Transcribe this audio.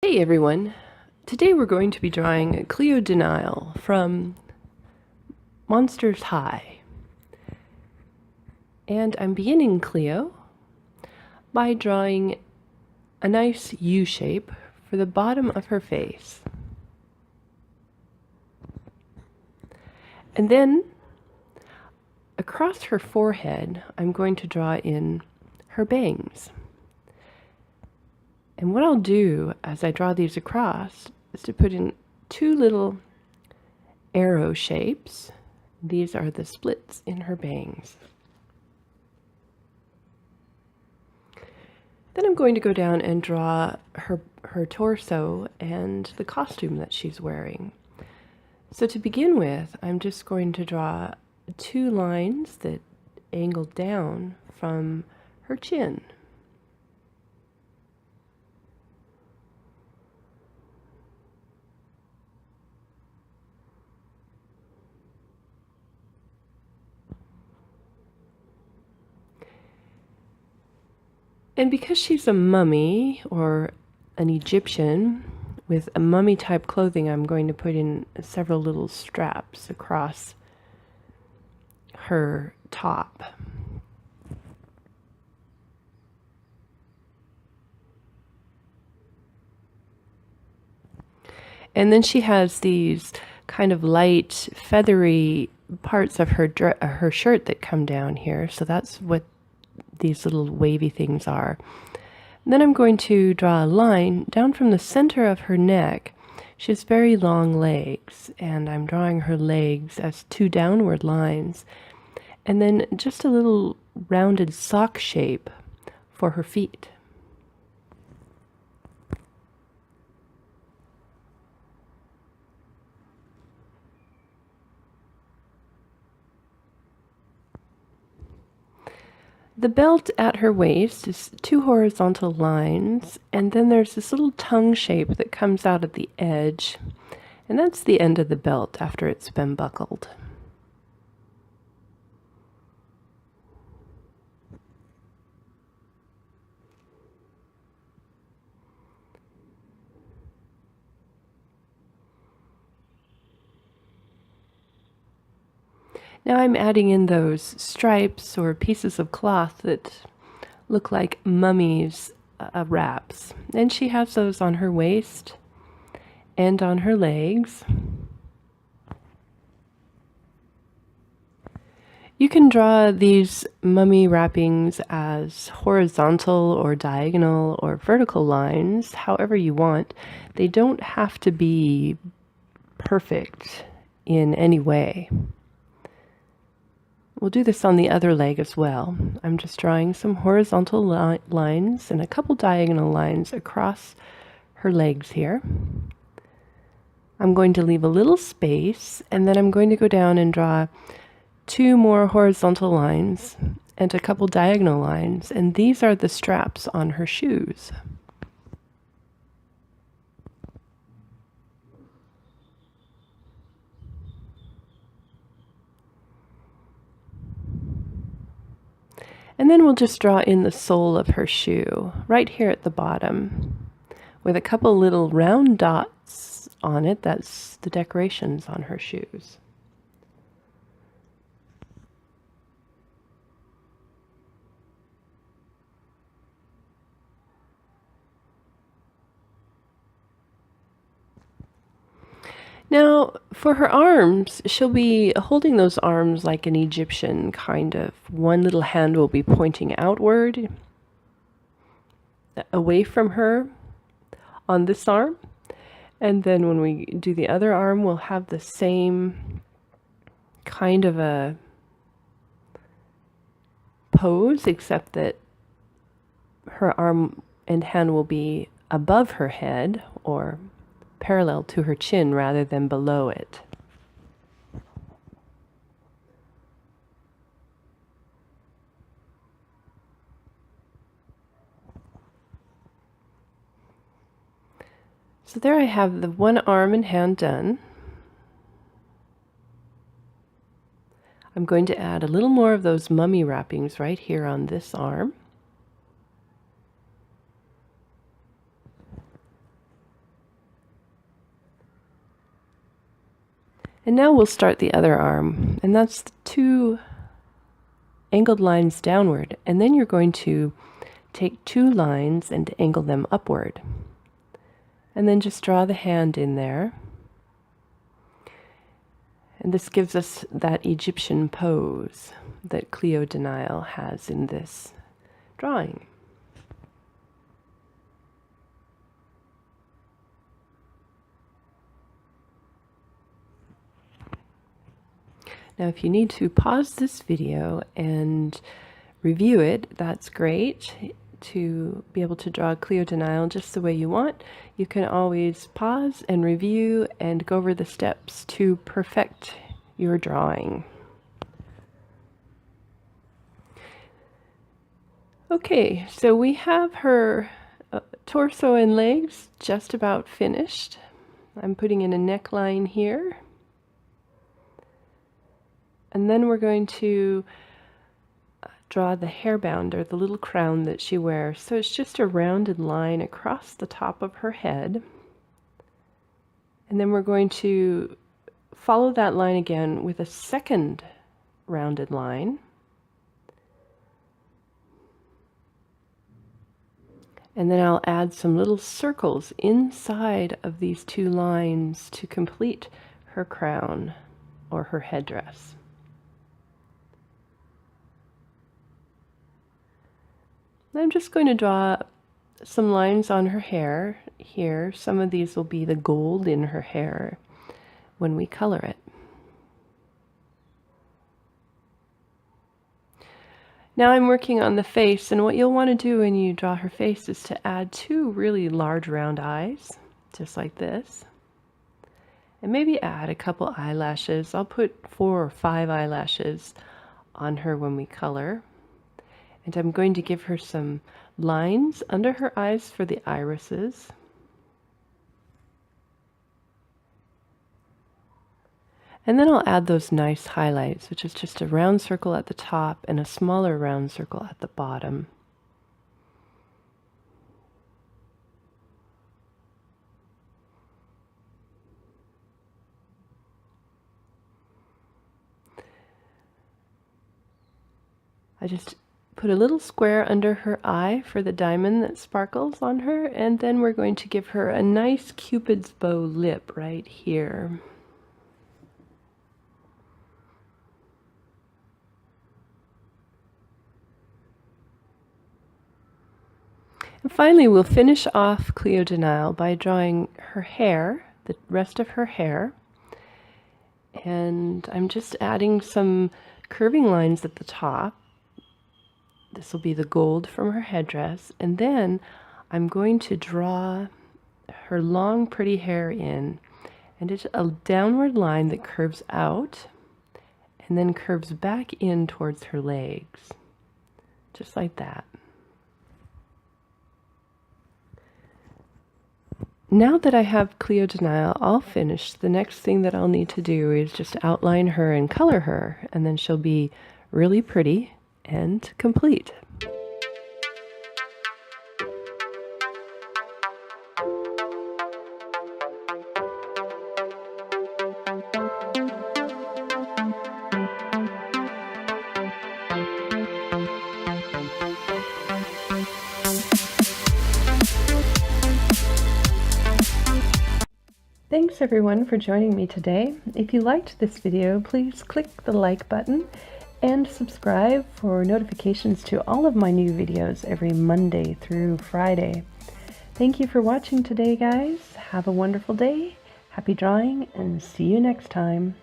Hey everyone! Today we're going to be drawing Cleo de Nile from Monsters High. And I'm beginning Cleo by drawing a nice U shape for the bottom of her face. And then across her forehead, I'm going to draw in her bangs. And what I'll do as I draw these across is to put in two little arrow shapes. These are the splits in her bangs. Then I'm going to go down and draw her torso and the costume that she's wearing. So to begin with, I'm just going to draw two lines that angle down from her chin. And because she's a mummy or an Egyptian with a mummy type clothing, I'm going to put in several little straps across her top. And then she has these kind of light, feathery parts of her shirt that come down here. So that's what these little wavy things are. And then I'm going to draw a line down from the center of her neck. She has very long legs, and I'm drawing her legs as two downward lines. And then just a little rounded sock shape for her feet. The belt at her waist is two horizontal lines, and then there's this little tongue shape that comes out at the edge, and that's the end of the belt after it's been buckled. Now I'm adding in those stripes or pieces of cloth that look like mummies' wraps. And she has those on her waist and on her legs. You can draw these mummy wrappings as horizontal or diagonal or vertical lines, however you want. They don't have to be perfect in any way. We'll do this on the other leg as well. I'm just drawing some horizontal lines and a couple diagonal lines across her legs here. I'm going to leave a little space, and then I'm going to go down and draw two more horizontal lines and a couple diagonal lines, and these are the straps on her shoes. And then we'll just draw in the sole of her shoe, right here at the bottom, with a couple little round dots on it. That's the decorations on her shoes. Now, for her arms, she'll be holding those arms like an Egyptian, kind of. One little hand will be pointing outward, away from her on this arm. And then when we do the other arm, we'll have the same kind of a pose, except that her arm and hand will be above her head, or parallel to her chin rather than below it. So there I have the one arm and hand done. I'm going to add a little more of those mummy wrappings right here on this arm. And now we'll start the other arm, and that's the 2 angled lines downward, and then you're going to take 2 lines and angle them upward. And then just draw the hand in there. And this gives us that Egyptian pose that Cleo de Nile has in this drawing. Now, if you need to pause this video and review it, that's great. To be able to draw Cleo de Nile just the way you want, you can always pause and review and go over the steps to perfect your drawing. Okay, so we have her torso and legs just about finished. I'm putting in a neckline here. And then we're going to draw the hairband, or the little crown that she wears. So it's just a rounded line across the top of her head. And then we're going to follow that line again with a second rounded line. And then I'll add some little circles inside of these 2 lines to complete her crown or her headdress. I'm just going to draw some lines on her hair here. Some of these will be the gold in her hair when we color it. Now I'm working on the face, and what you'll want to do when you draw her face is to add 2 really large round eyes, just like this. And maybe add a couple eyelashes. I'll put 4 or 5 eyelashes on her when we color. And I'm going to give her some lines under her eyes for the irises. And then I'll add those nice highlights, which is just a round circle at the top and a smaller round circle at the bottom. I just put a little square under her eye for the diamond that sparkles on her, and then we're going to give her a nice Cupid's bow lip right here. And finally, we'll finish off Cleo de Nile by drawing her hair, the rest of her hair. And I'm just adding some curving lines at the top. This will be the gold from her headdress. And then I'm going to draw her long, pretty hair in. And it's a downward line that curves out and then curves back in towards her legs. Just like that. Now that I have Cleo de Nile all finished, the next thing that I'll need to do is just outline her and color her, and then she'll be really pretty and complete. Thanks everyone for joining me today. If you liked this video, please click the like button and subscribe for notifications to all of my new videos every Monday through Friday. Thank you for watching today, guys. Have a wonderful day, happy drawing, and see you next time.